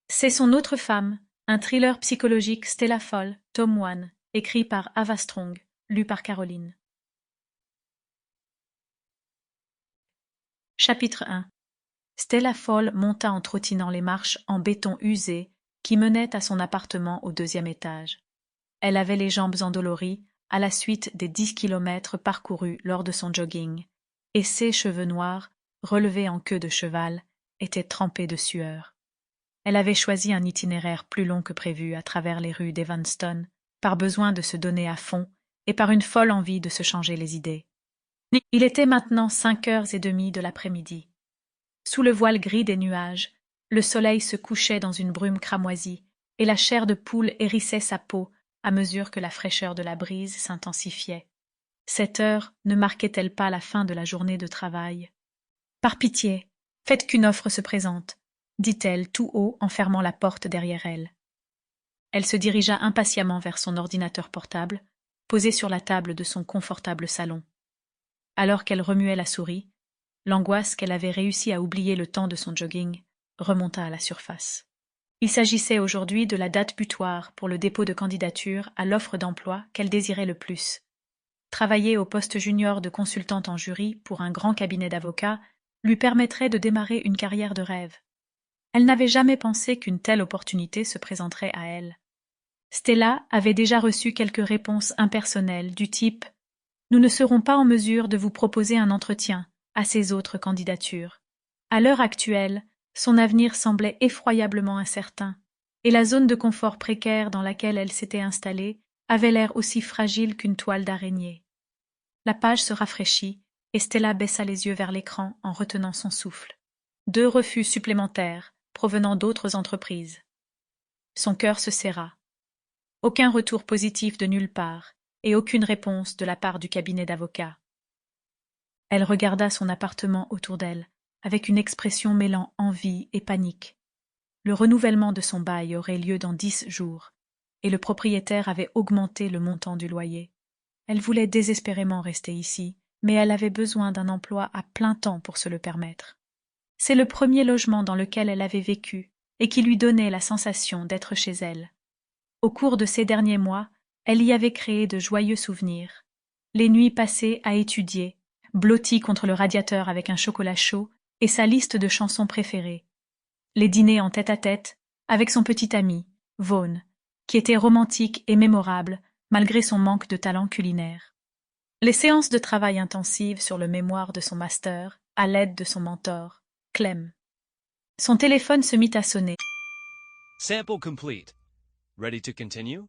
C'est son autre femme, un thriller psychologique Stella Fall, tome 1, écrit par Ava Strong, lu par Caroline. Chapitre 1. Stella Fall monta en trottinant les marches en béton usé qui menaient à son appartement au 2e étage. Elle avait les jambes endolories à la suite des 10 kilomètres parcourus lors de son jogging, et ses cheveux noirs, relevés en queue de cheval, étaient trempés de sueur. Elle avait choisi un itinéraire plus long que prévu à travers les rues d'Evanston, par besoin de se donner à fond et par une folle envie de se changer les idées. Il était maintenant 5h30 de l'après-midi. Sous le voile gris des nuages, le soleil se couchait dans une brume cramoisie, et la chair de poule hérissait sa peau à mesure que la fraîcheur de la brise s'intensifiait. Cette heure ne marquait-elle pas la fin de la journée de travail? Par pitié, faites qu'une offre se présente, dit-elle tout haut en fermant la porte derrière elle. Elle se dirigea impatiemment vers son ordinateur portable, posé sur la table de son confortable salon. Alors qu'elle remuait la souris, l'angoisse qu'elle avait réussi à oublier le temps de son jogging remonta à la surface. Il s'agissait aujourd'hui de la date butoir pour le dépôt de candidature à l'offre d'emploi qu'elle désirait le plus. Travailler au poste junior de consultante en jury pour un grand cabinet d'avocats lui permettrait de démarrer une carrière de rêve. Elle n'avait jamais pensé qu'une telle opportunité se présenterait à elle. Stella avait déjà reçu quelques réponses impersonnelles du type « Nous ne serons pas en mesure de vous proposer un entretien » à ses autres candidatures. À l'heure actuelle, son avenir semblait effroyablement incertain, et la zone de confort précaire dans laquelle elle s'était installée avait l'air aussi fragile qu'une toile d'araignée. La page se rafraîchit, et Stella baissa les yeux vers l'écran en retenant son souffle. 2 refus supplémentaires, provenant d'autres entreprises. Son cœur se serra. Aucun retour positif de nulle part, et aucune réponse de la part du cabinet d'avocats. Elle regarda son appartement autour d'elle, avec une expression mêlant envie et panique. Le renouvellement de son bail aurait lieu dans 10 jours, et le propriétaire avait augmenté le montant du loyer. Elle voulait désespérément rester ici, mais elle avait besoin d'un emploi à plein temps pour se le permettre. C'est le premier logement dans lequel elle avait vécu, et qui lui donnait la sensation d'être chez elle. Au cours de ces derniers mois, elle y avait créé de joyeux souvenirs. Les nuits passées à étudier, blottie contre le radiateur avec un chocolat chaud et sa liste de chansons préférées. Les dîners en tête-à-tête avec son petit ami, Vaughn, qui était romantique et mémorable malgré son manque de talent culinaire. Les séances de travail intensives sur le mémoire de son master à l'aide de son mentor, Clem. Son téléphone se mit à sonner. Sample complete. Ready to continue?